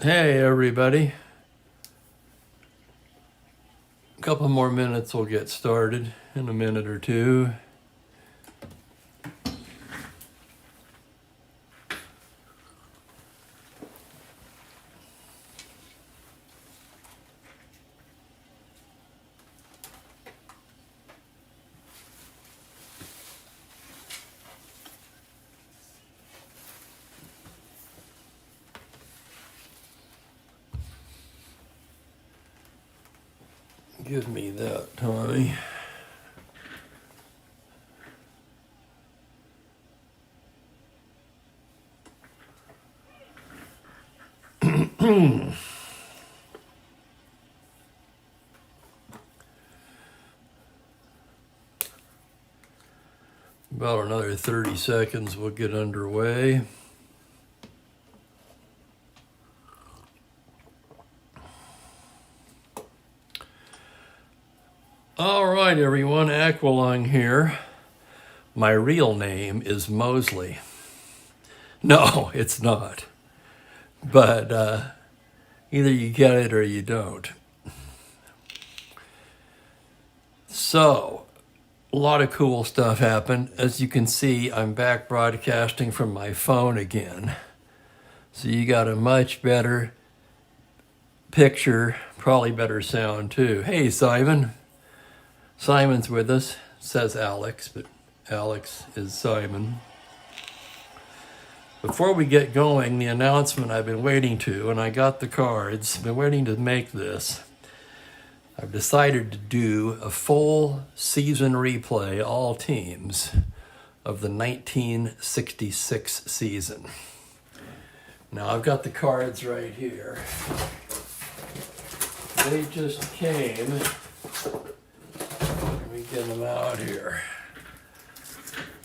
Hey everybody, a couple more minutes, we'll get started in a minute or two. Give me that, Tommy. About another 30 seconds, we'll get underway. All right, everyone, Aqualung here. My real name is Mosley. No, it's not. But either you get it or you don't. So, a lot of cool stuff happened. As you can see, I'm back broadcasting from my phone again. So you got a much better picture, probably better sound too. Hey, Simon. Simon's with us, says Alex, but Alex is Simon. Before we get going, the announcement I've been waiting to, and I got the cards, been waiting to make this. I've decided to do a full season replay, all teams, of the 1966 season. Now I've got the cards right here. They just came. Let me get them out here.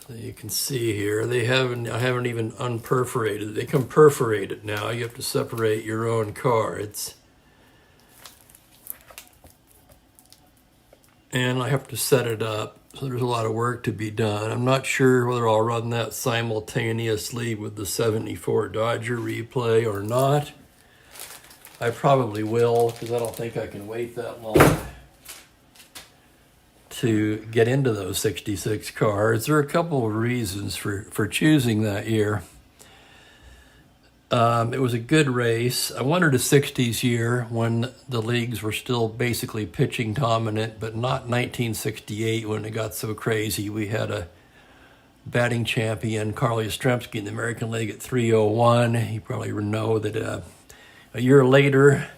So you can see here, I haven't even unperforated. They come perforated now. You have to separate your own cards. And I have to set it up, so there's a lot of work to be done. I'm not sure whether I'll run that simultaneously with the 74 Dodger replay or not. I probably will, because I don't think I can wait that long to get into those 66 cards. There are a couple of reasons for choosing that year. It was a good race. I wanted a 60s year when the leagues were still basically pitching dominant, but not 1968 when it got so crazy. We had a batting champion, Carl Yastrzemski, in the American League at 301. You probably know that a year later,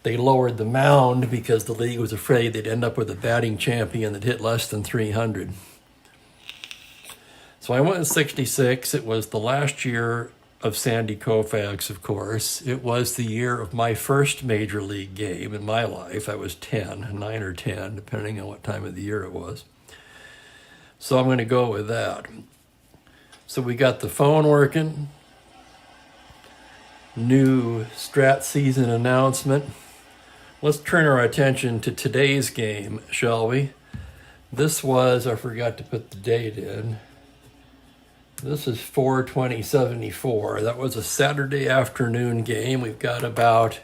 they lowered the mound because the league was afraid they'd end up with a batting champion that hit less than 300. So I went in 66. It was the last year of Sandy Koufax, of course. It was the year of my first major league game in my life. I was 9 or 10, depending on what time of the year it was. So I'm going to go with that. So we got the phone working. New Strat season announcement. Let's turn our attention to today's game, shall we? This was, I forgot to put the date in. This is 4/20/74. That was a Saturday afternoon game. We've got about,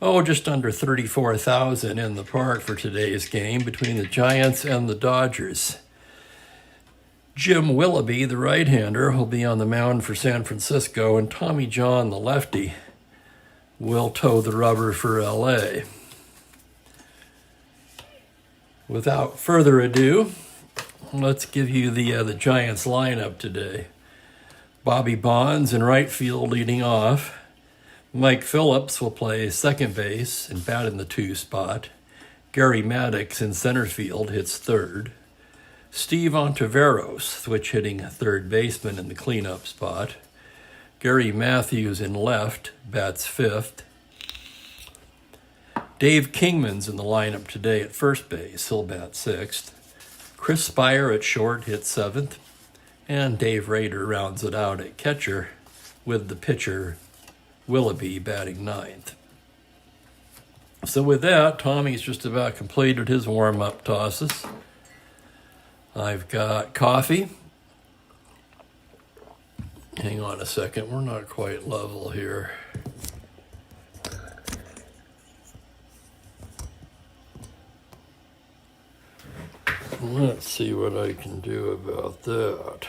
just under 34,000 in the park for today's game between the Giants and the Dodgers. Jim Willoughby, the right-hander, will be on the mound for San Francisco, and Tommy John, the lefty, will toe the rubber for LA. Without further ado, let's give you the Giants lineup today. Bobby Bonds in right field leading off. Mike Phillips will play second base and bat in the 2 spot. Gary Maddox in center field hits third. Steve Ontiveros, switch hitting third baseman in the cleanup spot. Gary Matthews in left, bats fifth. Dave Kingman's in the lineup today at first base, he'll bat sixth. Chris Spire at short hits seventh. And Dave Rader rounds it out at catcher with the pitcher Willoughby batting ninth. So with that, Tommy's just about completed his warm-up tosses. I've got coffee. Hang on a second, we're not quite level here. Let's see what I can do about that.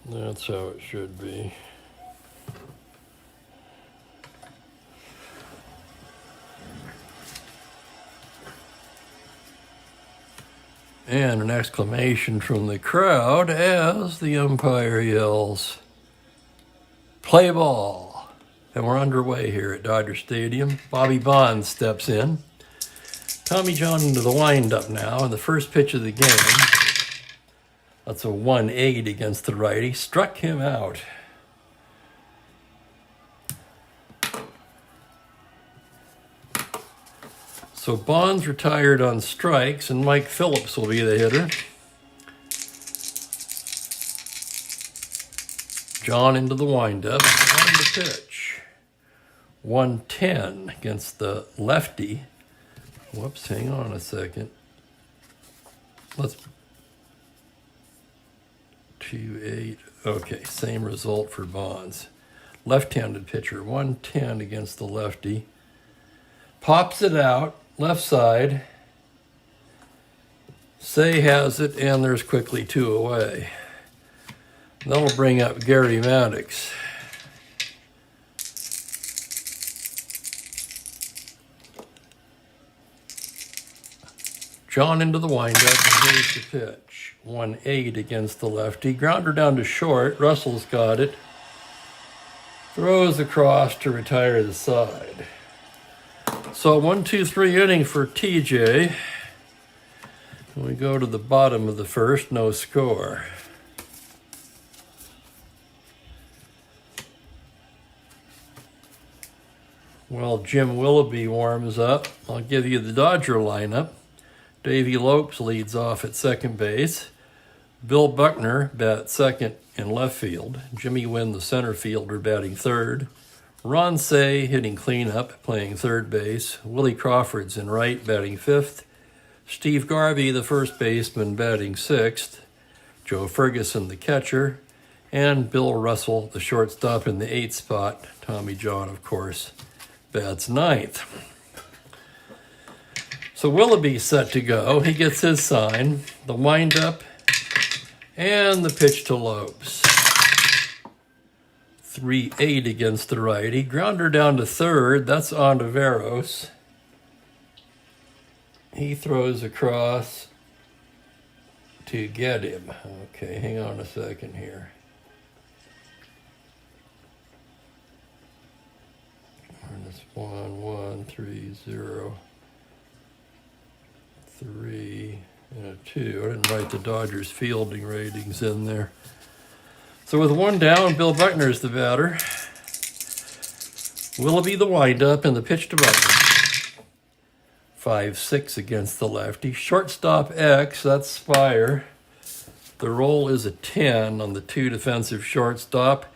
That's how it should be. And an exclamation from the crowd as the umpire yells, "Play ball." And we're underway here at Dodger Stadium. Bobby Bonds steps in. Tommy John into the windup now, and the first pitch of the game. That's a 1-8 against the righty. Struck him out. So Bonds retired on strikes, and Mike Phillips will be the hitter. John into the windup. On the pitch. 1-10 against the lefty. Whoops, hang on a second. Let's 2-8. Okay, same result for Bonds. Left-handed pitcher, 1-10 against the lefty. Pops it out, left side. Say has it, and there's quickly 2 away. That'll bring up Gary Maddox. John into the windup, and here's the pitch. 1-8 against the lefty. Grounder down to short. Russell's got it. Throws across to retire the side. So 1-2-3 inning for TJ. And we go to the bottom of the first, no score. Well, Jim Willoughby warms up. I'll give you the Dodger lineup. Davey Lopes leads off at second base. Bill Buckner bats second in left field. Jimmy Wynn, the center fielder, batting third. Ron Say hitting cleanup, playing third base. Willie Crawford's in right, batting fifth. Steve Garvey, the first baseman, batting sixth. Joe Ferguson, the catcher. And Bill Russell, the shortstop, in the eighth spot. Tommy John, of course, bats ninth. So Willoughby's set to go. He gets his sign, the windup, and the pitch to Lopes. 3-8 against the righty. Grounder down to third. That's on to Veros. He throws across to get him. Okay, hang on a second here. Minus 1-1-3-0. 3 and a 2. I didn't write the Dodgers fielding ratings in there. So with one down, Bill Buckner's the batter. Willoughby the windup and the pitch to Buckner. 5-6 against the lefty. Shortstop X, that's Spire. The roll is a 10 on the 2 defensive shortstop.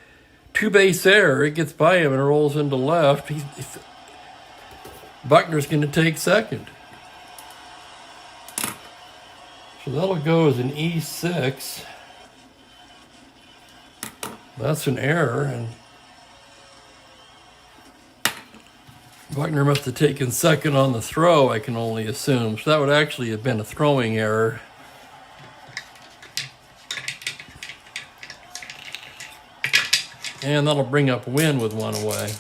2-base error. It gets by him and rolls into left. Buckner's going to take second. So that'll go as an E6. That's an error, and Buckner must have taken second on the throw, I can only assume. So that would actually have been a throwing error. And that'll bring up Wynn with one away.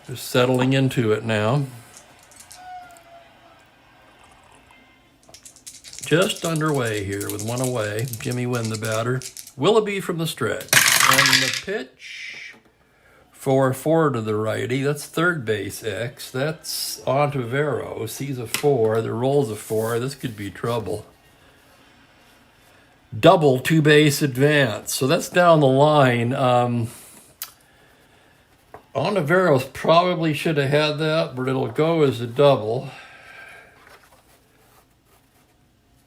Just settling into it now. Just underway here with one away. Jimmy Wynn the batter. Willoughby from the stretch. And the pitch. 4-4 to the righty. That's third base X. That's on to Veros. He's a 4. The roll's a 4. This could be trouble. Double 2-base advance. So that's down the line. Ontiveros probably should have had that, but it'll go as a double.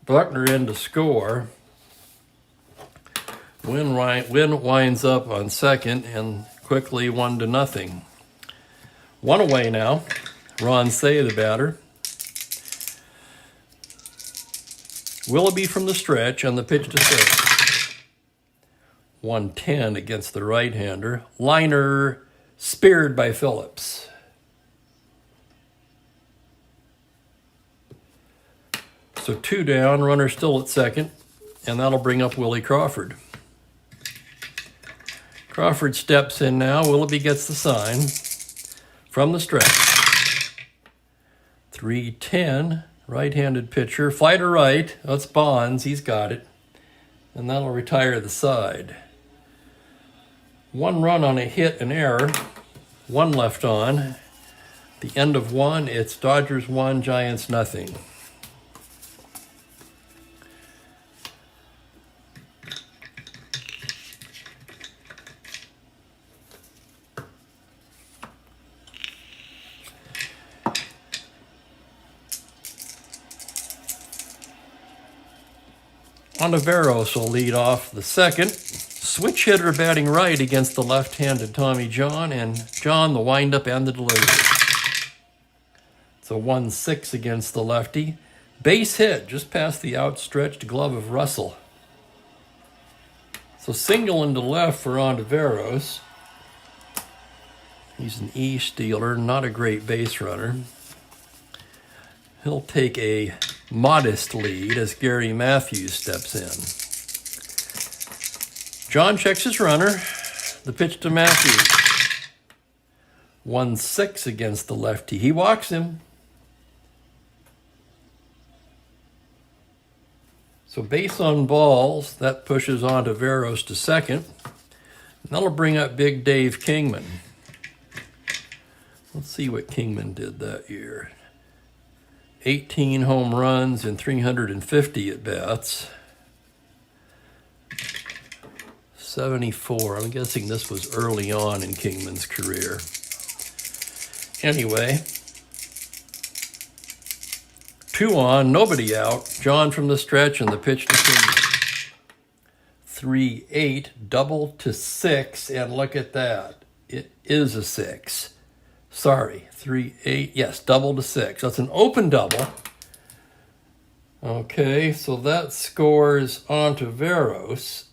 Buckner in to score. Wynn winds up on second, and quickly 1-0. One away now. Ron Say the batter. Willoughby from the stretch on the pitch to third. 110 against the right-hander. Liner speared by Phillips. So 2 down, runner still at second, and that'll bring up Willie Crawford. Crawford steps in now. Willoughby gets the sign from the stretch. 3-10, right-handed pitcher. Fly to right. That's Bonds. He's got it. And that'll retire the side. 1 run on a hit and error. 1 left on. The end of 1, it's Dodgers 1, Giants nothing. Ontiveros will lead off the second. Switch hitter batting right against the left-handed Tommy John, and John the windup and the delivery. It's a 1-6 against the lefty. Base hit just past the outstretched glove of Russell. So single into left for Ontiveros. He's an E-stealer, not a great base runner. He'll take a modest lead as Gary Matthews steps in. John checks his runner. The pitch to Matthews. 1-6 against the lefty. He walks him. So base on balls, that pushes Ontiveros to second. And that'll bring up Big Dave Kingman. Let's see what Kingman did that year. 18 home runs and 350 at-bats. 74. I'm guessing this was early on in Kingman's career. Anyway, 2 on, nobody out. John from the stretch and the pitch to Kingman. 3-8, double to 6, and look at that. It is a 6. Sorry, 3-8, yes, double to 6. That's an open double. Okay, so that scores Ontiveros.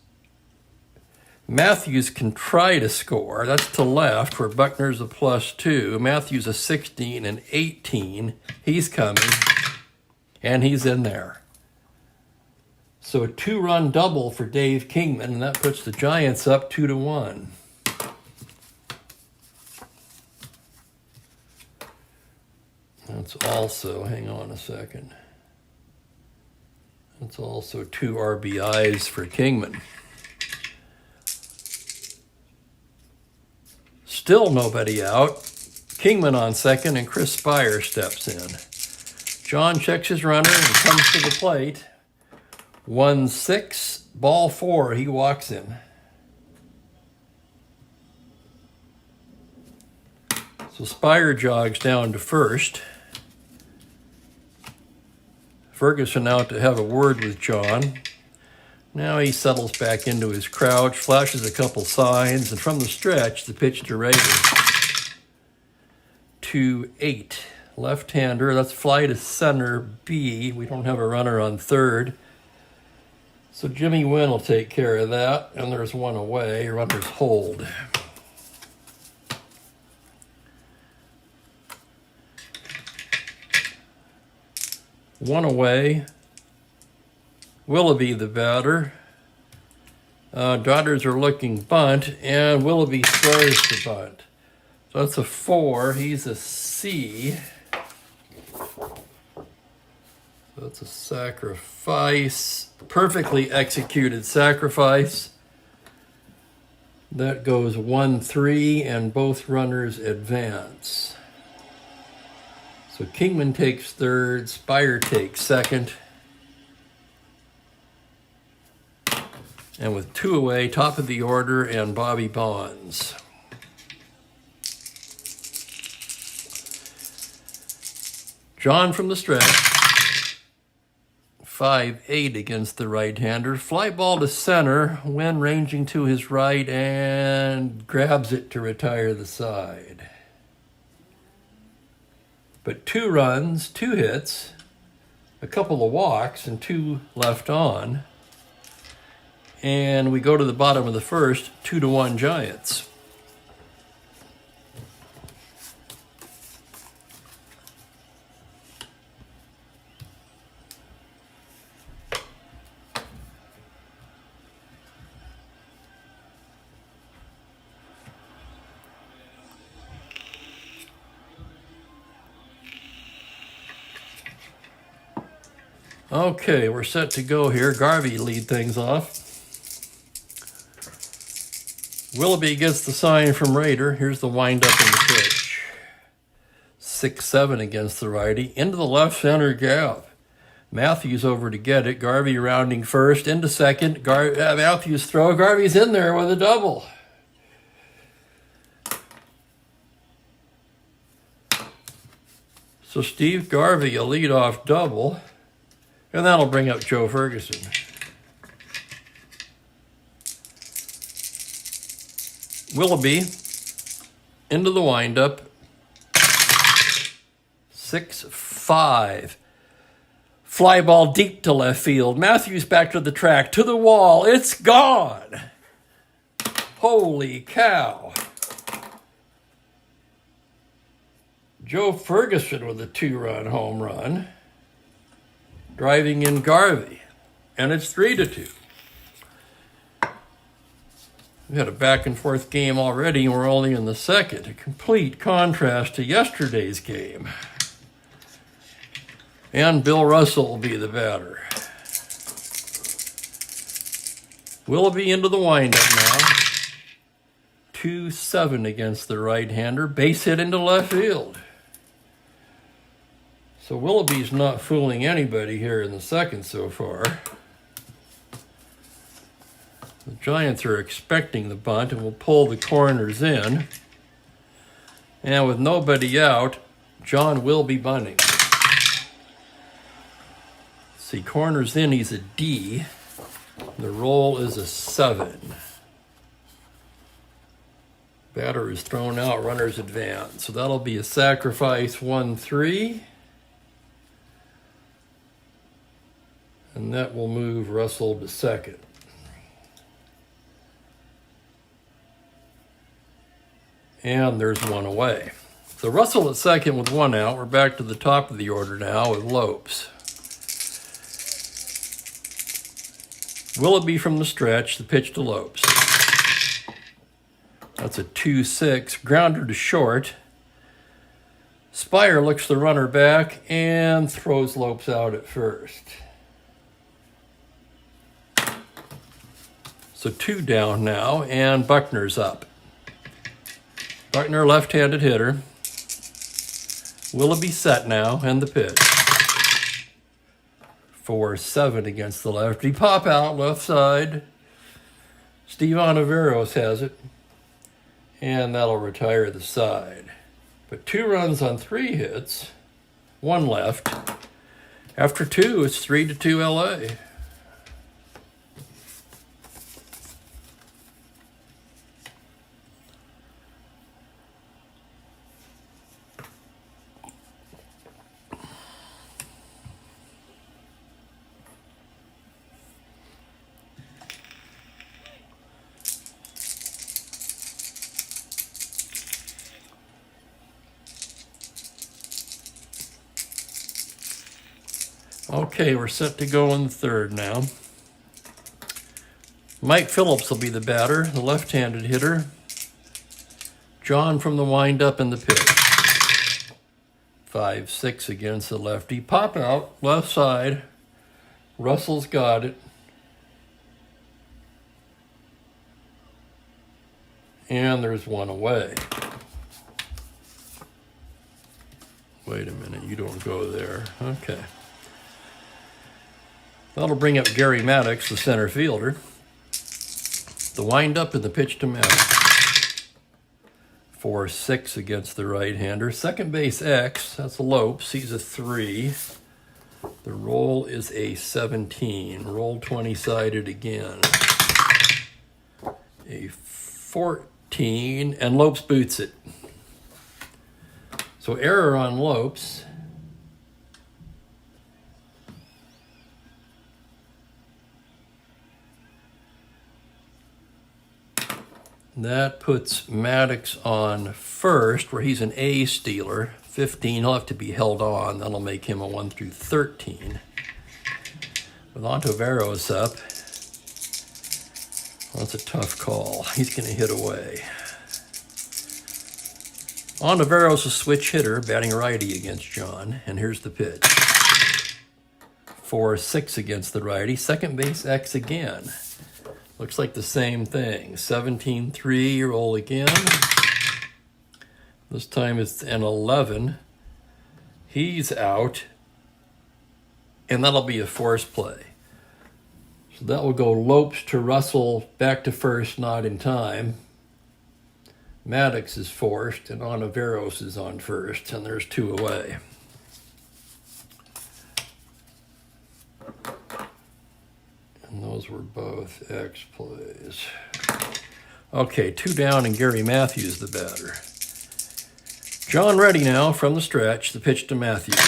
Matthews can try to score. That's to left, where Buckner's a +2. Matthews a 16 and 18. He's coming, and he's in there. So a 2-run double for Dave Kingman, and that puts the Giants up 2-1. That's also, hang on a second. That's also 2 RBIs for Kingman. Still nobody out. Kingman on second, and Chris Spire steps in. John checks his runner and comes to the plate. 1-6, ball 4, he walks him. So Spire jogs down to first. Ferguson out to have a word with John. Now he settles back into his crouch, flashes a couple signs, and from the stretch, the pitch to Rader. 2-8. Left-hander, that's fly to center B. We don't have a runner on third. So Jimmy Wynn will take care of that, and there's 1 away. Runners hold. One away. Willoughby the batter. Dodgers are looking bunt, and Willoughby throws the bunt. So that's a 4. He's a C. So that's a sacrifice. Perfectly executed sacrifice. That goes 1-3, and both runners advance. So Kingman takes third, Spire takes second. And with 2 away, top of the order, and Bobby Bonds. John from the stretch. 5-8 against the right-hander. Fly ball to center, Wynn ranging to his right, and grabs it to retire the side. But 2 runs, 2 hits, a couple of walks and 2 left on. And we go to the bottom of the first, 2-1 Giants. Okay, we're set to go here. Garvey lead things off. Willoughby gets the sign from Raider. Here's the windup in the pitch. 6-7 against the righty. Into the left center gap. Matthews over to get it. Garvey rounding first. Into second. Matthews throw. Garvey's in there with a double. So Steve Garvey, a leadoff double. And that'll bring up Joe Ferguson. Willoughby into the windup. 6-5. Fly ball deep to left field. Matthews back to the track, to the wall. It's gone. Holy cow. Joe Ferguson with a 2-run home run. Driving in Garvey, and it's 3-2. We had a back and forth game already, and we're only in the second. A complete contrast to yesterday's game. And Bill Russell will be the batter. Willoughby into the windup now. 2-7 against the right-hander. Base hit into left field. So Willoughby's not fooling anybody here in the second so far. The Giants are expecting the bunt and will pull the corners in. And with nobody out, John will be bunting. See, corners in, he's a D. The roll is a 7. Batter is thrown out, runners advance. So that'll be a sacrifice 1-3. And that will move Russell to second. And there's one away. So Russell at second with 1 out. We're back to the top of the order now with Lopes. Willoughby from the stretch, the pitch to Lopes. That's a 2-6. Grounder to short. Spire looks the runner back and throws Lopes out at first. So 2 down now, and Buckner's up. Buckner, left-handed hitter. Willoughby set now, and the pitch. 4-7 against the lefty. Pop out, left side. Steve Ontiveros has it. And that'll retire the side. But 2 runs on 3 hits. 1 left. After 2, it's 3-2 LA. Okay, we're set to go in the third now. Mike Phillips will be the batter, the left-handed hitter. John from the windup and the pitch. 5-6 against the lefty. Pop out, left side. Russell's got it. And there's one away. Wait a minute, you don't go there. Okay. That'll bring up Gary Maddox, the center fielder. The windup and the pitch to Maddox. 4-6 against the right-hander. Second base X, that's Lopes. He's a 3. The roll is a 17. Roll 20-sided again. A 14, and Lopes boots it. So error on Lopes. That puts Maddox on first, where he's an A stealer. 15, he'll have to be held on. That'll make him a 1 through 13. With Ontiveros up, well, that's a tough call. He's going to hit away. Ontiveros a switch hitter, batting righty against John. And here's the pitch. 4-6 against the righty. Second base X again. Looks like the same thing. 17-3, roll again. This time it's an 11. He's out. And that'll be a force play. So that will go Lopes to Russell, back to first, not in time. Maddox is forced, and Ontiveros is on first, and there's 2 away. And those were both X plays. Okay, 2 down, and Gary Matthews the batter. John ready now from the stretch. The pitch to Matthews.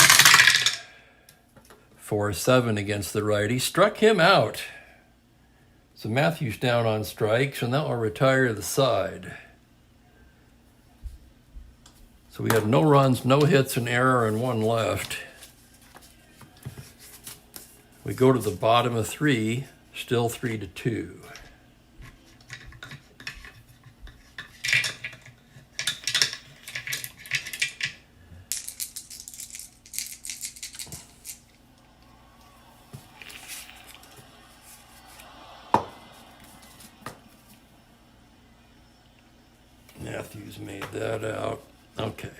4-7 against the righty. Struck him out. So Matthews down on strikes, and that will retire the side. So we have no runs, no hits, an error, and 1 left. We go to the bottom of 3, still 3-2. Matthews made that out. Okay.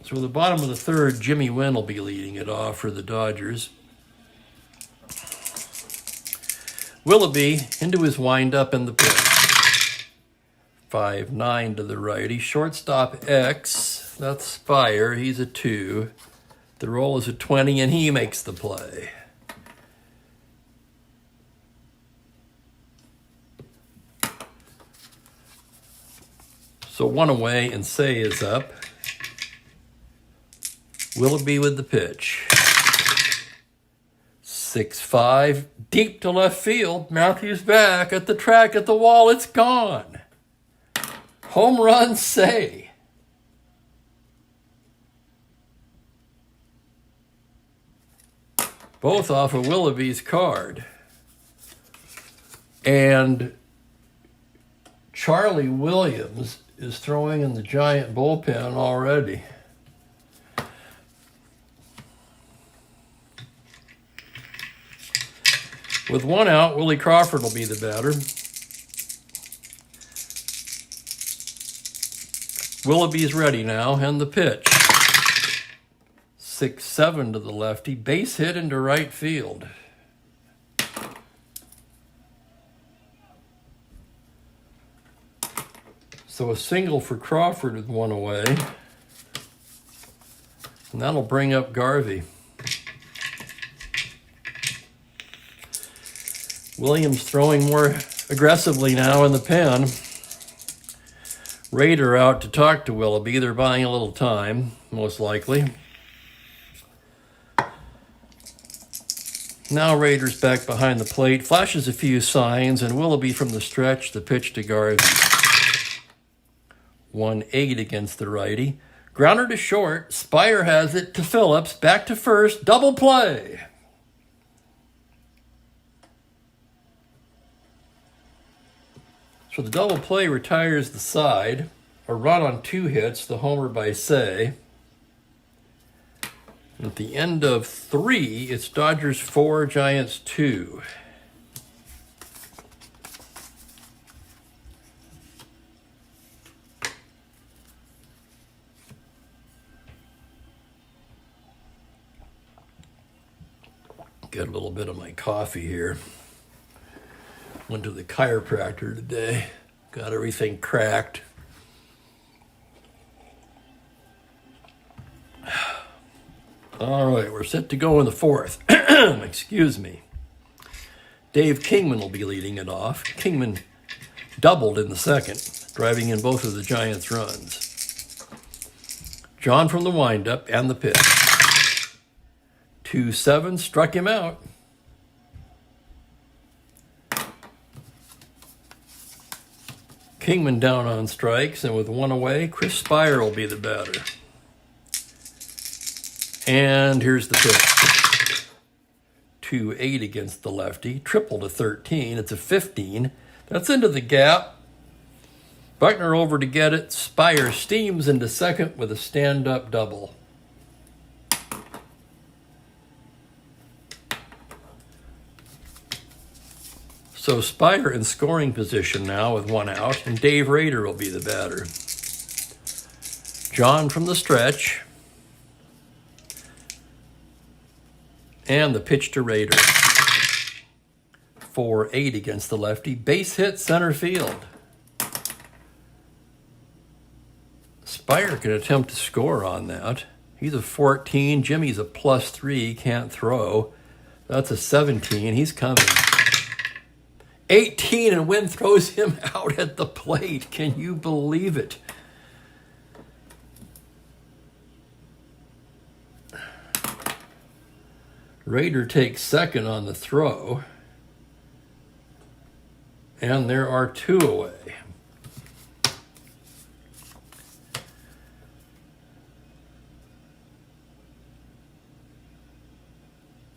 So at the bottom of the 3rd, Jimmy Wynn will be leading it off for the Dodgers. Willoughby into his windup and the pitch. 5-9 to the righty. Shortstop X, that's Spire. He's a 2. The roll is a 20, and he makes the play. So 1 away, and Say is up. Willoughby with the pitch. 6-5, deep to left field. Matthews back at the track, at the wall. It's gone. Home run, Say. Both off of Willoughby's card. And Charlie Williams is throwing in the Giant bullpen already. With 1 out, Willie Crawford will be the batter. Willoughby's ready now, and the pitch. 6-7 to the lefty, base hit into right field. So a single for Crawford with 1 away. And that'll bring up Garvey. Williams throwing more aggressively now in the pen. Rader out to talk to Willoughby. They're buying a little time, most likely. Now Rader's back behind the plate, flashes a few signs, and Willoughby from the stretch, the pitch to Garvey. 1-8 against the righty. Grounder to short. Spire has it to Phillips. Back to first. Double play. So the double play retires the side. A run on 2 hits. The homer by Say. At the end of 3, it's Dodgers 4, Giants 2. Get a little bit of my coffee here. Went to the chiropractor today. Got everything cracked. All right, we're set to go in the 4th. Excuse me. Dave Kingman will be leading it off. Kingman doubled in the 2nd, driving in both of the Giants' runs. John from the windup and the pitch. 2-7, struck him out. Kingman down on strikes, and with one away, Chris Spire will be the batter. And here's the pitch. 2-8 against the lefty. Triple to 13. It's a 15. That's into the gap. Buckner over to get it. Spire steams into second with a stand-up double. So Spire in scoring position now with one out, and Dave Rader will be the batter. John from the stretch. And the pitch to Rader. 4-8 against the lefty. Base hit center field. Spire can attempt to score on that. He's a 14. Jimmy's a +3. Can't throw. That's a 17. He's coming. 18, and Wynn throws him out at the plate. Can you believe it? Rader takes second on the throw. And there are 2 away.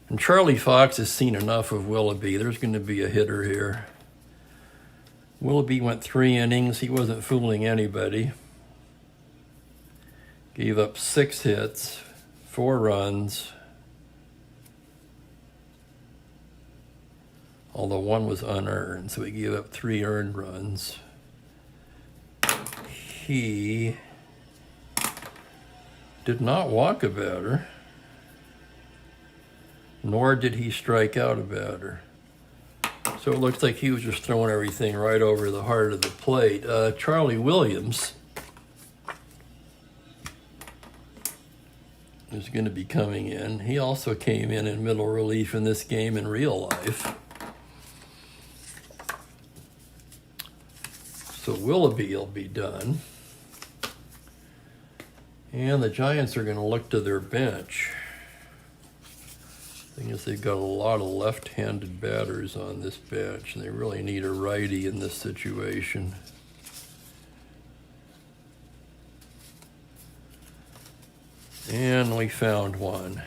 And Charlie Fox has seen enough of Willoughby. There's going to be a hitter here. Willoughby went 3 innings. He wasn't fooling anybody. Gave up 6 hits, 4 runs. Although 1 was unearned, so he gave up 3 earned runs. He did not walk a batter, nor did he strike out a batter. So it looks like he was just throwing everything right over the heart of the plate. Charlie Williams is going to be coming in. He also came in middle relief in this game in real life. So Willoughby will be done. And the Giants are going to look to their bench. Thing is, they've got a lot of left-handed batters on this bench, and they really need a righty in this situation. And we found one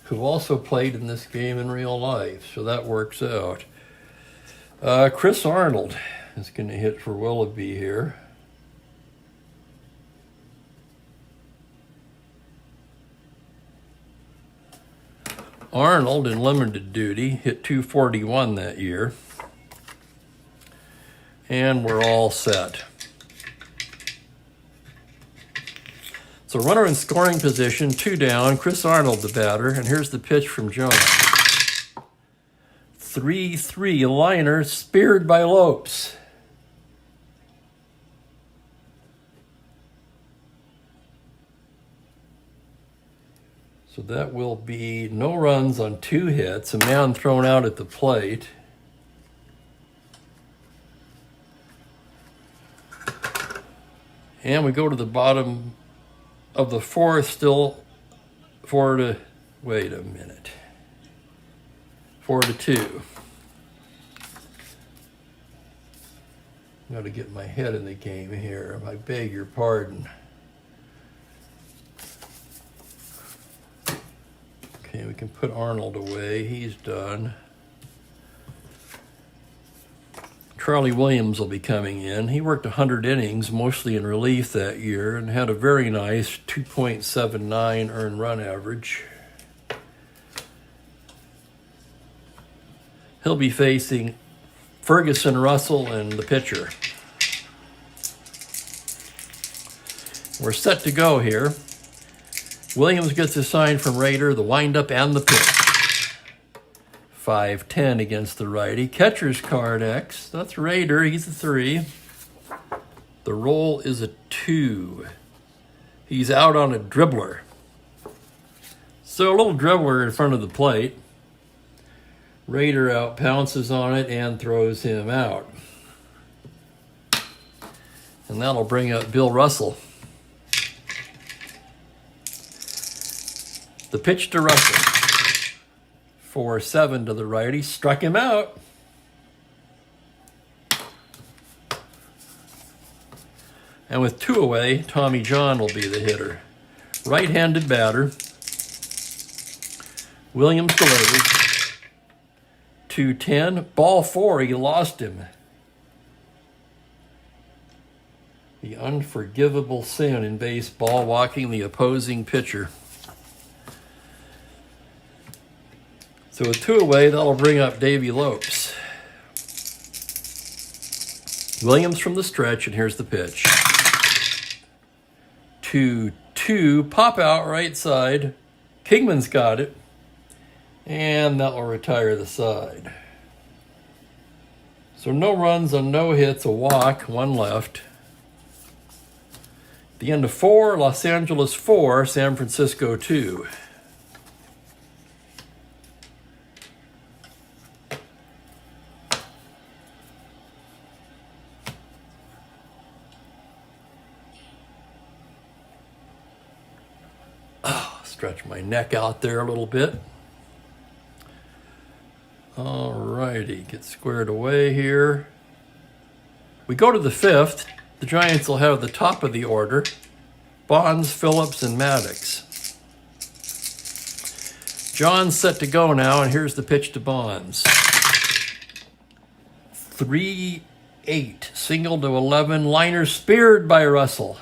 who also played in this game in real life, so that works out. Chris Arnold is going to hit for Willoughby here. Arnold, in limited duty, hit .241 that year. And we're all set. So runner in scoring position, 2 down. Chris Arnold, the batter. And here's the pitch from Jones. 3-3 liner, speared by Lopes. So that will be no runs on 2 hits, a man thrown out at the plate. And we go to the bottom of the 4th, still 4-2. Wait a minute. 4-2. Got to get my head in the game here. I beg your pardon. Okay, we can put Arnold away. He's done. Charlie Williams will be coming in. He worked 100 innings, mostly in relief that year, and had a very nice 2.79 earned run average. He'll be facing Ferguson, Russell, and the pitcher. We're set to go here. Williams gets a sign from Rader, the windup and the pitch. 5-10 against the righty. Catcher's card X. That's Rader. He's a 3. The roll is a 2. He's out on a dribbler. So a little dribbler in front of the plate. Rader out pounces on it and throws him out. And that'll bring up Bill Russell. The pitch to Russell. 4-7 to the righty. Struck him out. And with 2 away, Tommy John will be the hitter. Right-handed batter. Williams delivers. 2-10. Ball 4, he lost him. The unforgivable sin in baseball, walking the opposing pitcher. So with 2 away, that'll bring up Davey Lopes. Williams from the stretch, and here's the pitch. 2-2, pop out right side. Kingman's got it. And that will retire the side. So no runs on no hits, a walk, 1 left. The end of 4, Los Angeles 4, San Francisco 2. Stretch my neck out there a little bit. All righty, get squared away here. We go to the 5th. The Giants will have the top of the order. Bonds, Phillips, and Maddox. John's set to go now, and here's the pitch to Bonds. 3-8, single to 11, liner speared by Russell.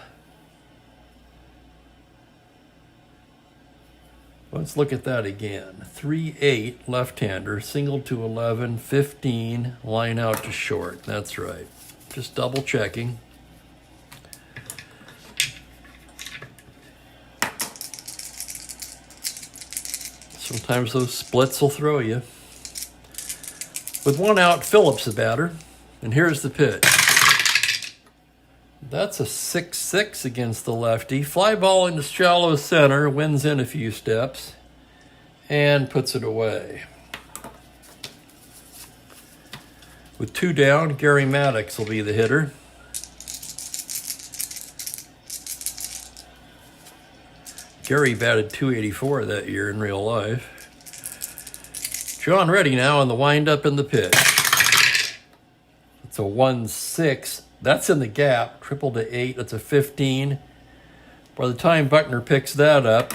Let's look at that again. 3-8, left-hander, single to 11, 15, line out to short. That's right. Just double checking. Sometimes those splits will throw you. With 1 out, Phillips the batter. And here's the pitch. That's a 6-6 against the lefty. Fly ball into shallow center, wins in a few steps, and puts it away. With 2 down, Gary Maddox will be the hitter. Gary batted .284 that year in real life. John ready now on the windup and the pitch. It's a 1-6. That's in the gap. Triple to 8. That's a 15. By the time Buckner picks that up,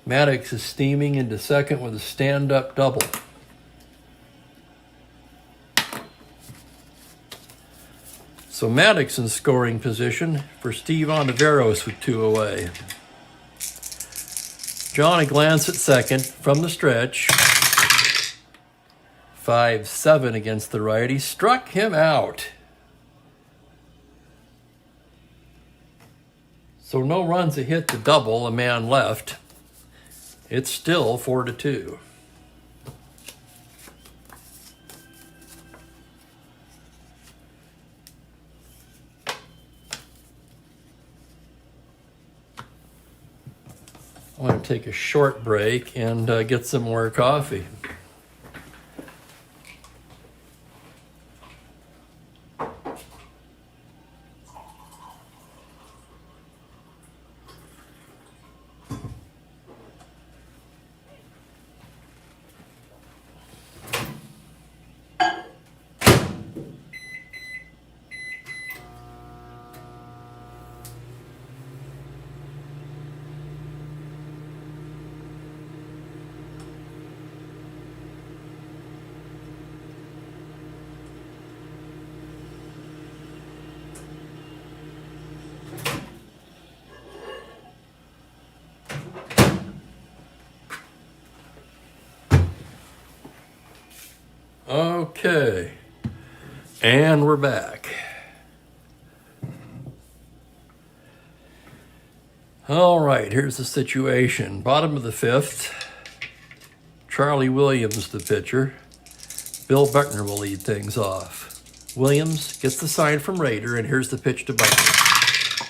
Maddox is steaming into second with a stand-up double. So Maddox in scoring position for Steve Ontiveros with 2 away. John a glance at second from the stretch. 5-7 against the righty. Struck him out. So no runs to hit the double, a man left. It's still 4-2. I want to take a short break and get some more coffee. Okay, and we're back. All right, here's the situation. Bottom of the 5th, Charlie Williams, the pitcher. Bill Buckner will lead things off. Williams gets the sign from Rader, and here's the pitch to Buckner.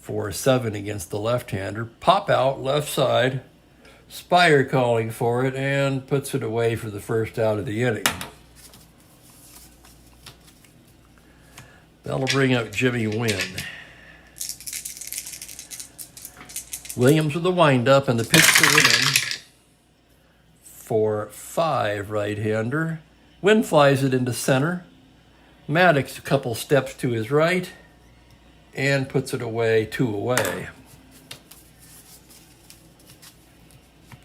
4-7 against the left-hander. Pop out, left side. Spire calling for it, and puts it away for the first out of the inning. That'll bring up Jimmy Wynn. Williams with the windup and the pitch to Wynn. 4-5 right-hander. Wynn flies it into center. Maddox a couple steps to his right. and puts it away, 2 away.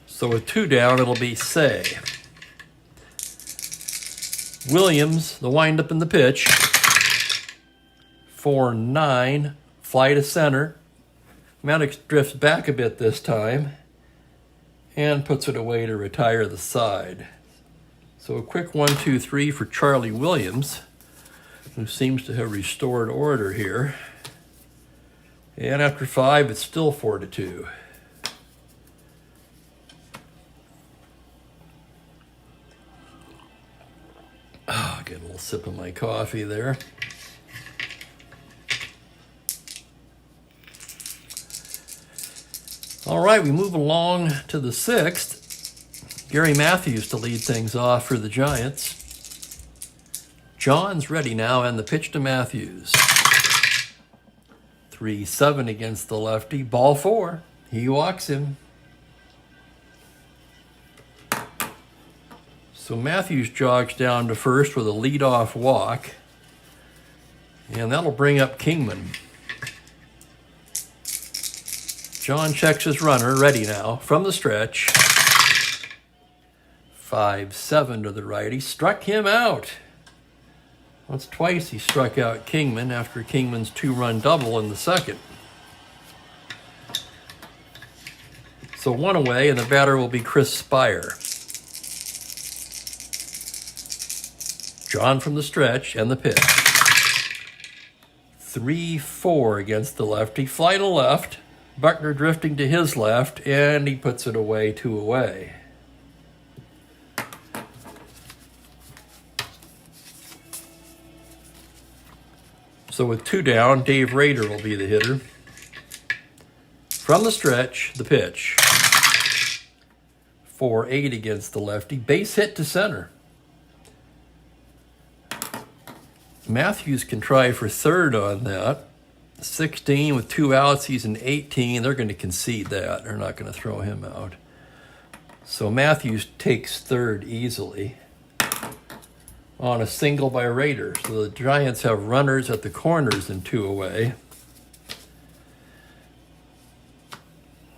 So with 2 down, it'll be Say. Williams, the windup in the pitch. 4-9, fly to center. Matic drifts back a bit this time and puts it away to retire the side. So a quick 1-2-3 for Charlie Williams, who seems to have restored order here. And after 5, it's still 4-2. Oh, get a little sip of my coffee there. All right, we move along to the 6th. Gary Matthews to lead things off for the Giants. John's ready now, and the pitch to Matthews. 3-7 against the lefty. Ball 4. He walks him. So Matthews jogs down to first with a leadoff walk. And that'll bring up Kingman. John checks his runner, ready now, from the stretch. 5-7 to the righty. Struck him out. That's twice he struck out Kingman after Kingman's 2-run double in the second. So 1 away, and the batter will be Chris Spire. John from the stretch and the pitch. 3-4 against the lefty. Fly to left. Buckner drifting to his left, and he puts it away, 2 away. So with 2 down, Dave Rader will be the hitter. From the stretch, the pitch. 4-8 against the lefty. Base hit to center. Matthews can try for third on that. 16 with 2 outs, he's an 18. They're going to concede that. They're not going to throw him out. So Matthews takes third easily on a single by Rader. So the Giants have runners at the corners and 2 away.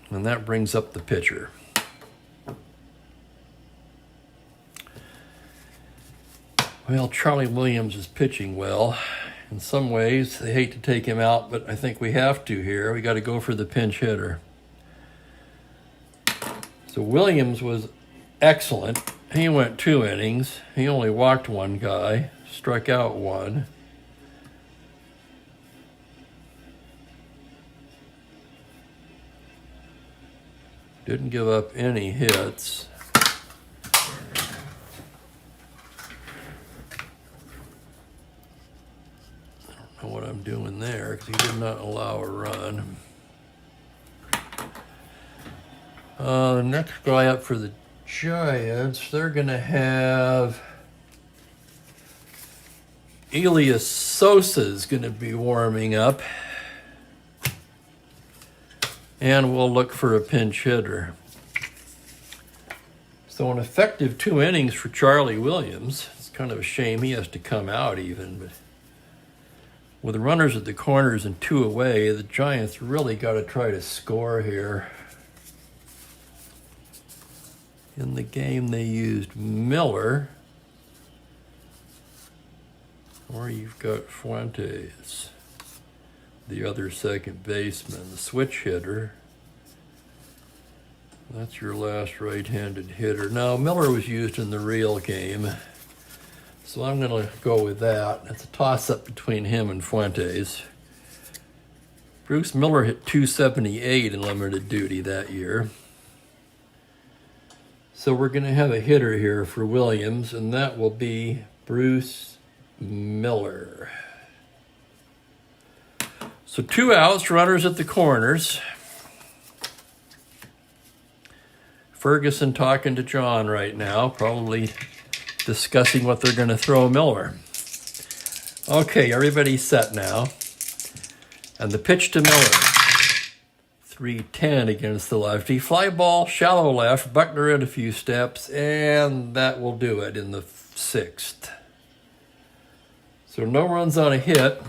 And that brings up the pitcher. Well, Charlie Williams is pitching well. In some ways, they hate to take him out, but I think we have to here. We got to go for the pinch hitter. So Williams was excellent. He went 2 innings. He only walked 1 guy, struck out 1. Didn't give up any hits. What I'm doing there, because he did not allow a run. The next guy up for the Giants, they're going to have Elias Sosa's going to be warming up. And we'll look for a pinch hitter. So an effective 2 innings for Charlie Williams. It's kind of a shame he has to come out even, but with runners at the corners and 2 away, the Giants really got to try to score here. In the game, they used Miller. Or you've got Fuentes, the other second baseman, the switch hitter. That's your last right-handed hitter. Now, Miller was used in the real game, so I'm going to go with that. It's a toss-up between him and Fuentes. Bruce Miller hit .278 in limited duty that year. So we're going to have a hitter here for Williams, and that will be Bruce Miller. So 2 outs, runners at the corners. Ferguson talking to John right now, probably discussing what they're going to throw Miller. Okay, everybody's set now. And the pitch to Miller. 3-10 against the lefty. Fly ball, shallow left, Buckner in a few steps, and that will do it in the 6th. So no runs on a hit.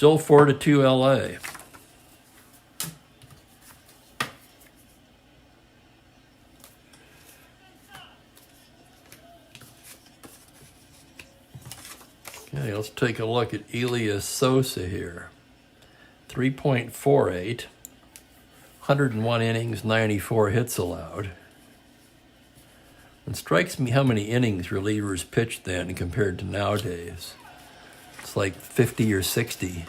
Still 4-2 LA. Okay, let's take a look at Elias Sosa here. 3.48, 101 innings, 94 hits allowed. It strikes me how many innings relievers pitched then compared to nowadays. It's like 50 or 60.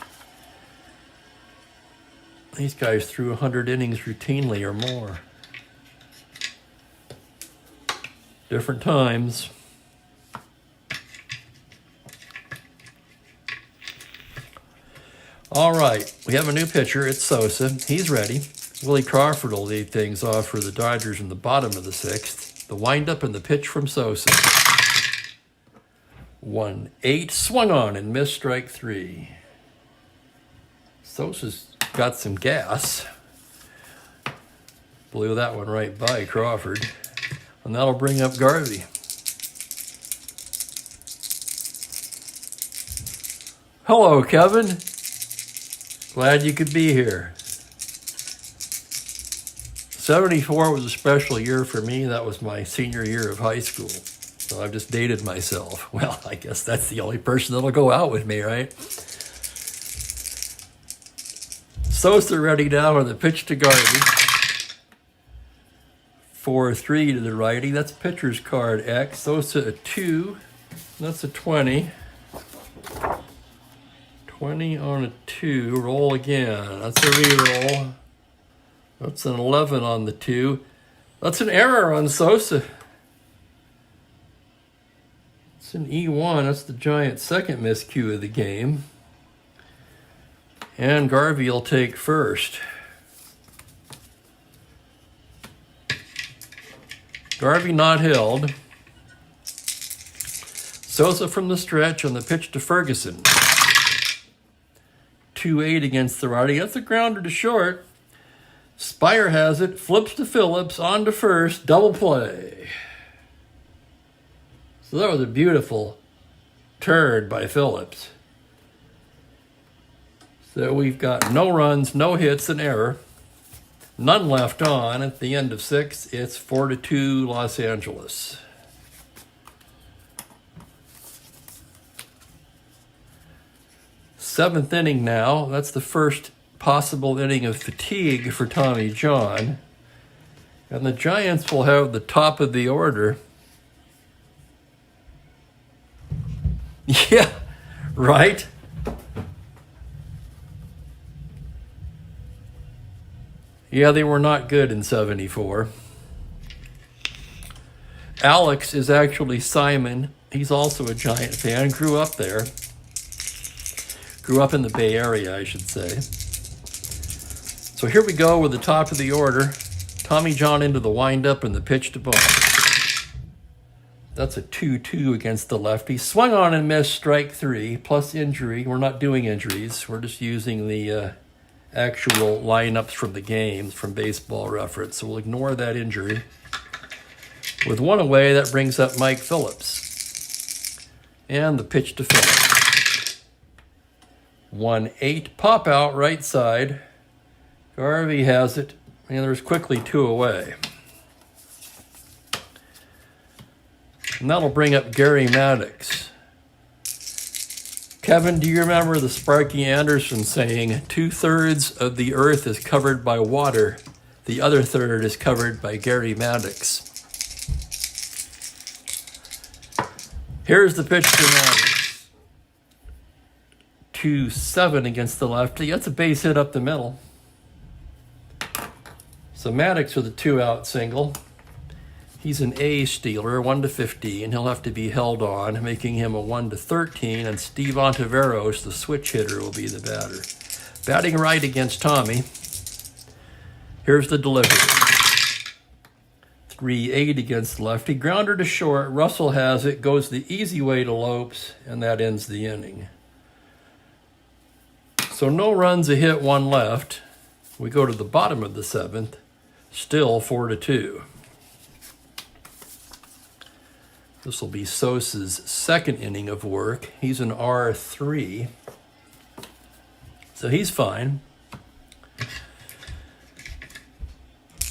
These guys threw 100 innings routinely or more. Different times. All right, we have a new pitcher. It's Sosa. He's ready. Willie Crawford will lead things off for the Dodgers in the bottom of the sixth. The windup and the pitch from Sosa. 1-8, swung on and missed, strike three. Sosa's got some gas. Blew that one right by Crawford. And that'll bring up Garvey. Hello, Kevin. Glad you could be here. 74 was a special year for me. That was my senior year of high school. So I've just dated myself. Well, I guess that's the only person that'll go out with me, right? Sosa ready now with the pitch to Garvey. 4-3 to the righty. That's pitcher's card X. Sosa a 2. That's a 20. 20 on a 2. Roll again. That's a re-roll. That's an 11 on the 2. That's an error on Sosa. It's an E1. That's the Giants' second miscue of the game. And Garvey will take first. Garvey not held. Sosa from the stretch on the pitch to Ferguson. 2-8 against the righty. That's a grounder to short. Spire has it. Flips to Phillips. On to first. Double play. So that was a beautiful turn by Phillips. So we've got no runs, no hits, an error. None left on. At the end of 6, it's 4-2 Los Angeles. Seventh inning now. That's the first possible inning of fatigue for Tommy John. And the Giants will have the top of the order. Yeah, right? Yeah, they were not good in 74. Alex is actually Simon. He's also a Giant fan. Grew up there. Grew up in the Bay Area, I should say. So here we go with the top of the order. Tommy John into the windup and the pitch to Bone. That's a 2-2 against the lefty. Swung on and missed, strike 3, plus injury. We're not doing injuries. We're just using the actual lineups from the games from Baseball Reference. So we'll ignore that injury. With one away, that brings up Mike Phillips. And the pitch to Phillips. 1-8, pop out right side. Garvey has it, and there's quickly 2 away. And that'll bring up Gary Maddox. Kevin, do you remember the Sparky Anderson saying, 2/3 of the earth is covered by water, the other third is covered by Gary Maddox? Here's the pitch to Maddox. 2-7 against the lefty. That's a base hit up the middle. So Maddox with a 2-out single. He's an A stealer, 1-15. He'll have to be held on, making him a 1-13. And Steve Ontiveros, the switch hitter, will be the batter. Batting right against Tommy. Here's the delivery. 3-8 against lefty. Grounder to short. Russell has it. Goes the easy way to Lopes, and that ends the inning. So no runs, a hit, 1 left. We go to the bottom of the 7th. Still 4-2. This will be Sosa's second inning of work. He's an R3. So he's fine.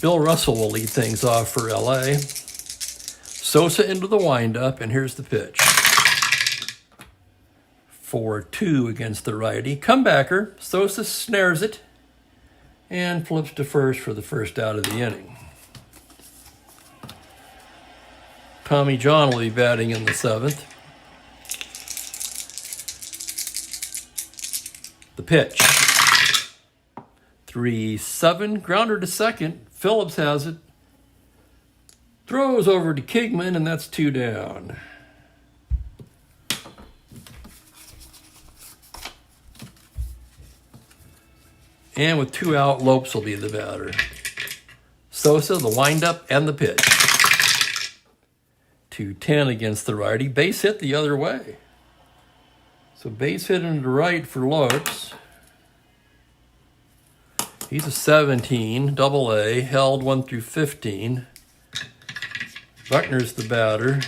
Bill Russell will lead things off for LA. Sosa into the windup, and here's the pitch. 4-2 against the righty. Comebacker. Sosa snares it and flips to first for the first out of the inning. Tommy John will be batting in the 7th. The pitch. 3-7, grounder to second. Phillips has it. Throws over to Kingman, and that's 2 down. And with 2 out, Lopes will be the batter. Sosa, the windup, and the pitch. 2-10 against the righty. Base hit the other way. So base hit into right for Lopes. He's a 17, AA, held 1 through 15. Buckner's the batter.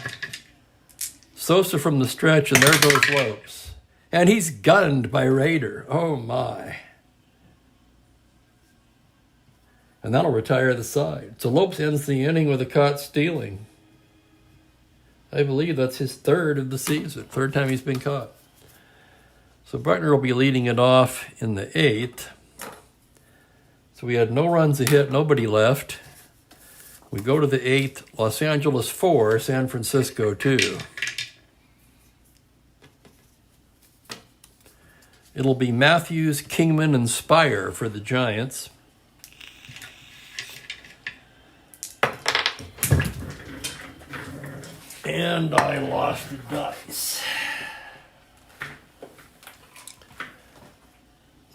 Sosa from the stretch, and there goes Lopes. And he's gunned by Rader. Oh, my. And that'll retire the side. So Lopes ends the inning with a caught stealing. I believe that's his 3rd of the season, 3rd time he's been caught. So Buckner will be leading it off in the 8th. So we had no runs a hit, nobody left. We go to the 8th, Los Angeles 4, San Francisco 2. It'll be Matthews, Kingman, and Spire for the Giants. And I lost the dice.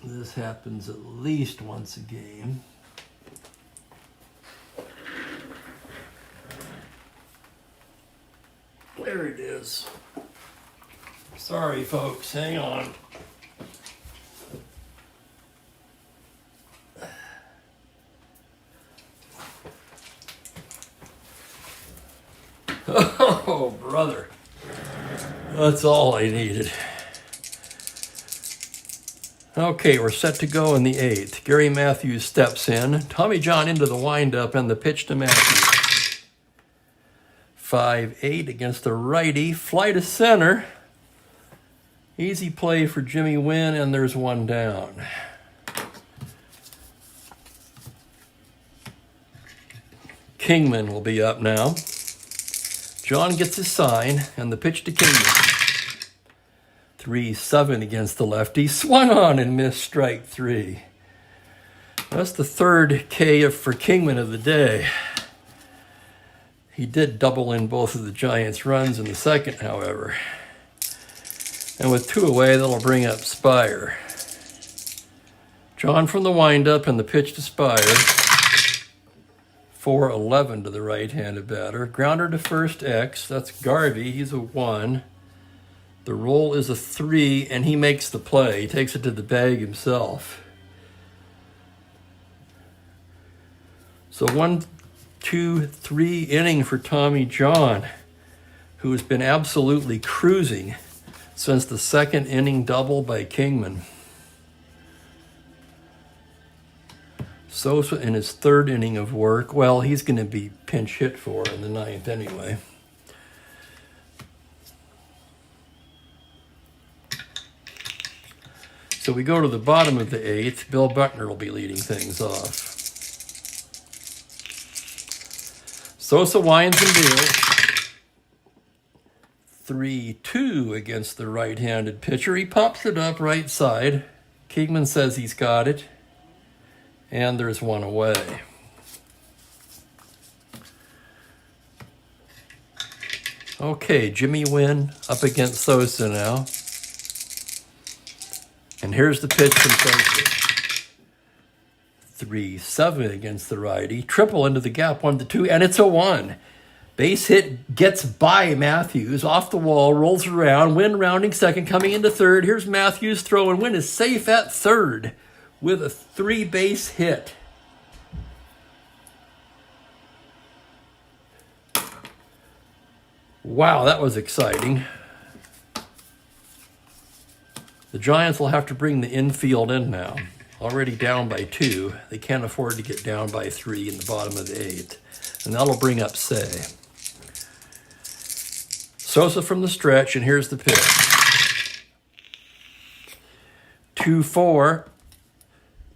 This happens at least once a game. There it is. Sorry, folks. Hang on. Oh, brother. That's all I needed. Okay, we're set to go in the 8th. Gary Matthews steps in. Tommy John into the windup and the pitch to Matthews. 5-8 against the righty. Fly to center. Easy play for Jimmy Wynn, and there's 1 down. Kingman will be up now. John gets his sign, and the pitch to Kingman. 3-7 against the lefty. Swung on and missed strike 3. That's the 3rd K for Kingman of the day. He did double in both of the Giants' runs in the 2nd, however. And with 2 away, that'll bring up Spire. John from the windup and the pitch to Spire. 4-11 to the right-handed batter. Grounder to first X. That's Garvey. He's a 1. The roll is a 3, and he makes the play. He takes it to the bag himself. So 1, 2, 3 inning for Tommy John, who has been absolutely cruising since the 2nd inning double by Kingman. Sosa in his 3rd inning of work. Well, he's going to be pinch hit for in the 9th anyway. So we go to the bottom of the 8th. Bill Buckner will be leading things off. Sosa winds and deals. 3-2 against the right-handed pitcher. He pops it up right side. Kingman says he's got it. And there's 1 away. Okay, Jimmy Wynn up against Sosa now. And here's the pitch from Sosa. 3-7 against the righty. Triple into the gap, 1-2, and it's a 1. Base hit gets by Matthews. Off the wall, rolls around. Wynn rounding second, coming into 3rd. Here's Matthews throwing. Wynn is safe at 3rd with a 3-base hit. Wow, that was exciting. The Giants will have to bring the infield in now. Already down by 2. They can't afford to get down by 3 in the bottom of the 8th. And that'll bring up Say. Sosa from the stretch, and here's the pitch. 2-4.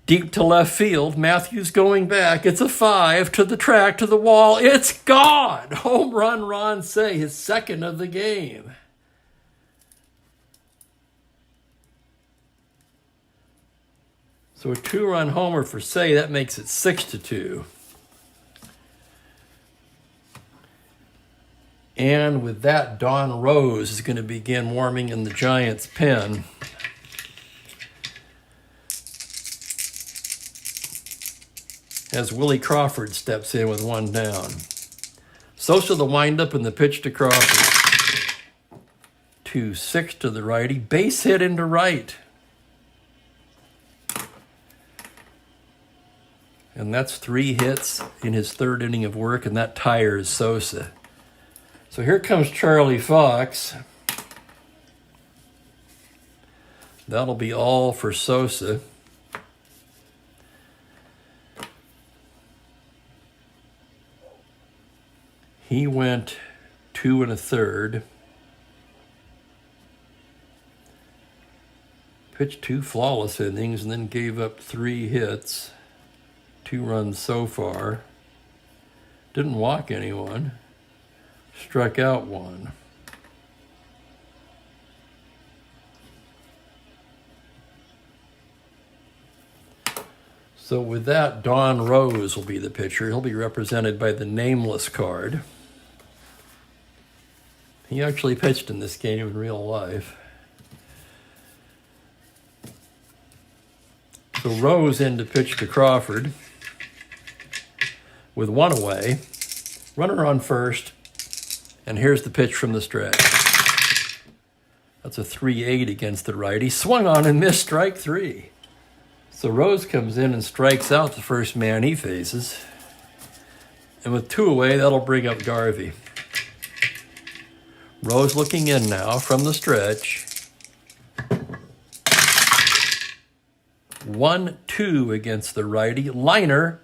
Deep to left field. Matthews going back. It's a 5 to the track, to the wall. It's gone! Home run, Ron Say, his second of the game. So a 2-run homer for Say, that makes it 6-2. And with that, Don Rose is going to begin warming in the Giants' pen. As Willie Crawford steps in with 1 down. Sosa the windup and the pitch to Crawford. 2-6 to the righty. Base hit into right. And that's 3 hits in his 3rd inning of work, and that tires Sosa. So here comes Charlie Fox. That'll be all for Sosa. He went 2 1/3. Pitched 2 flawless innings and then gave up 3 hits. 2 runs so far. Didn't walk anyone. Struck out 1. So with that, Don Rose will be the pitcher. He'll be represented by the nameless card. He actually pitched in this game in real life. So Rose in to pitch to Crawford with 1 away. Runner on first. And here's the pitch from the stretch. That's a 3-8 against the righty. Swung on and missed, strike 3. So Rose comes in and strikes out the first man he faces. And with 2 away, that'll bring up Garvey. Rose looking in now from the stretch. 1-2 against the righty. Liner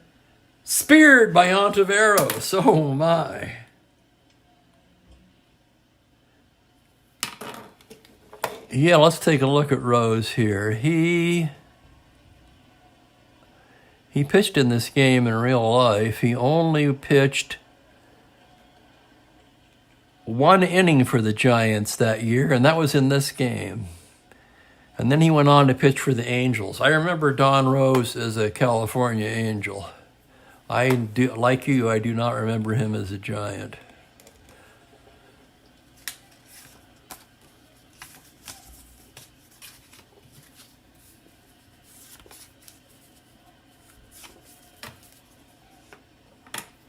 speared by Ontiveros. Oh my. Yeah, let's take a look at Rose here. He pitched in this game in real life. He only pitched 1 inning for the Giants that year, and that was in this game. And then he went on to pitch for the Angels. I remember Don Rose as a California Angel. I do, like you, I do not remember him as a Giant.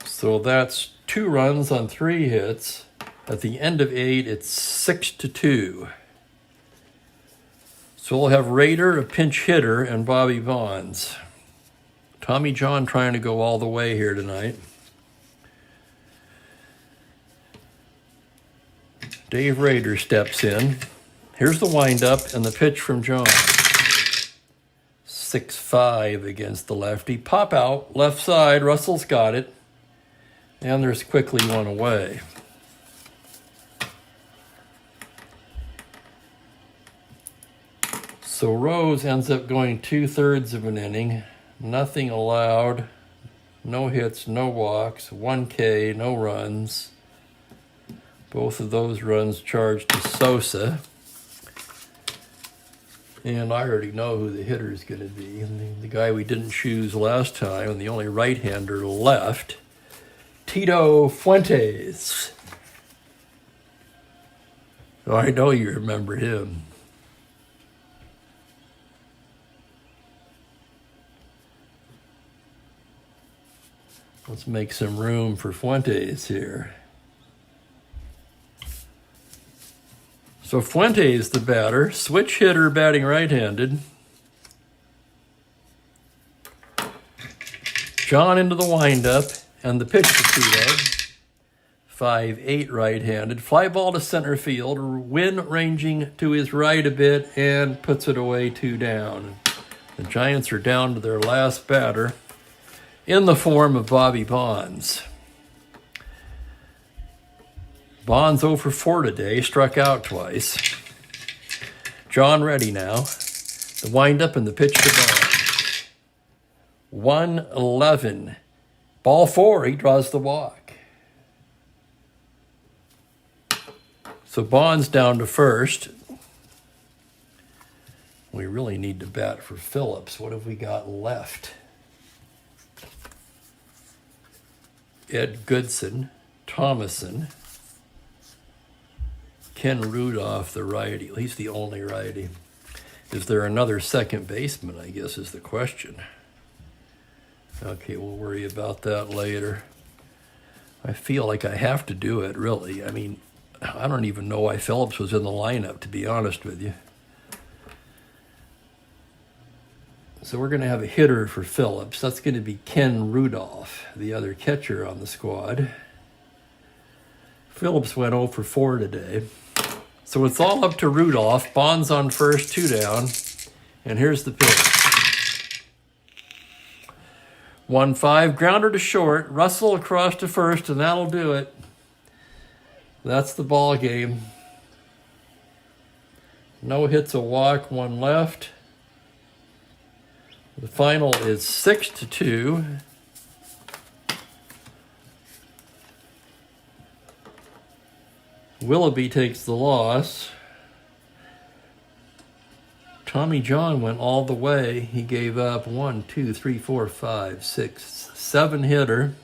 So that's 2 runs on 3 hits. At the end of 8, it's 6-2. So we'll have Rader, a pinch hitter, and Bobby Bonds. Tommy John trying to go all the way here tonight. Dave Rader steps in. Here's the windup and the pitch from John. 6-5 against the lefty. Pop out, left side, Russell's got it. And there's quickly 1 away. So Rose ends up going 2/3 of an inning. Nothing allowed. No hits, no walks. 1 K, no runs. Both of those runs charged to Sosa. And I already know who the hitter is going to be. The guy we didn't choose last time, and the only right-hander left, Tito Fuentes. Oh, I know you remember him. Let's make some room for Fuentes here. So Fuentes, the batter, switch hitter batting right-handed. John into the windup and the pitch to Tito. 5'8", right-handed. Fly ball to center field. Win ranging to his right a bit and puts it away 2 down. The Giants are down to their last batter in the form of Bobby Bonds. Bonds 0 for 4 today, struck out twice. John ready now. The windup and the pitch to Bonds. 1-11. Ball 4, he draws the walk. So Bonds down to first. We really need to bat for Phillips. What have we got left? Ed Goodson, Thomason, Ken Rudolph, the righty. He's the only righty. Is there another second baseman, I guess, is the question. Okay, we'll worry about that later. I feel like I have to do it, really. I mean, I don't even know why Phillips was in the lineup, to be honest with you. So we're going to have a hitter for Phillips. That's going to be Ken Rudolph, the other catcher on the squad. Phillips went 0 for 4 today. So it's all up to Rudolph. Bonds on first, 2 down. And here's the pitch. 1-5, grounder to short. Russell across to first, and that'll do it. That's the ball game. No hits, a walk, 1 left. The final is 6-2. Willoughby takes the loss. Tommy John went all the way. He gave up 1, 2, 3, 4, 5, 6, 7 hitter.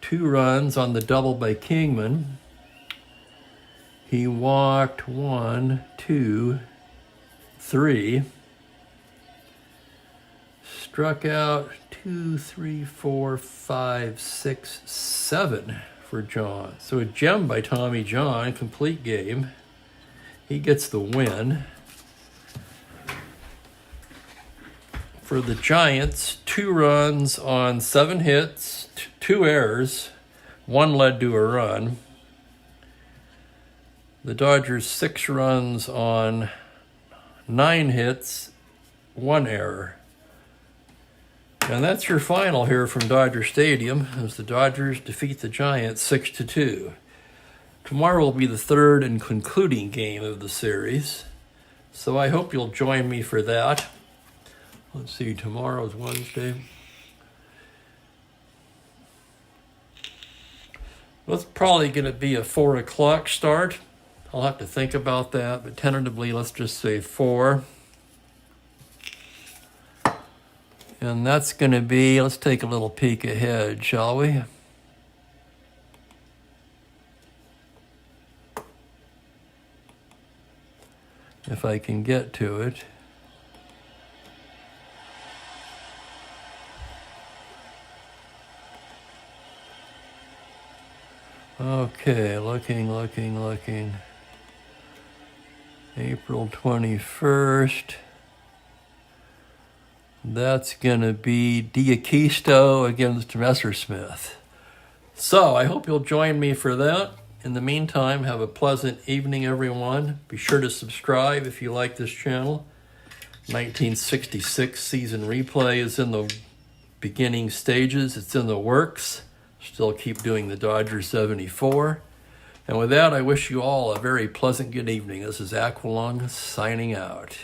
2 runs on the double by Kingman. He walked 1, 2, 3. Struck out 2, 3, 4, 5, 6, 7 for John. So a gem by Tommy John, complete game. He gets the win. For the Giants, 2 runs on 7 hits, 2 errors, 1 led to a run. The Dodgers, 6 runs on 9 hits, 1 error. And that's your final here from Dodger Stadium as the Dodgers defeat the Giants 6-2. Tomorrow will be the 3rd and concluding game of the series. So I hope you'll join me for that. Let's see, tomorrow's Wednesday. Well, it's probably going to be a 4 o'clock start. I'll have to think about that, but tentatively, let's just say 4. And that's going to be, let's take a little peek ahead, shall we? If I can get to it. Okay, looking. April 21st. That's going to be D'Aquisto against Messersmith. So I hope you'll join me for that. In the meantime, have a pleasant evening, everyone. Be sure to subscribe if you like this channel. 1966 season replay is in the beginning stages. It's in the works. Still keep doing the Dodger 74. And with that, I wish you all a very pleasant good evening. This is Aqualung signing out.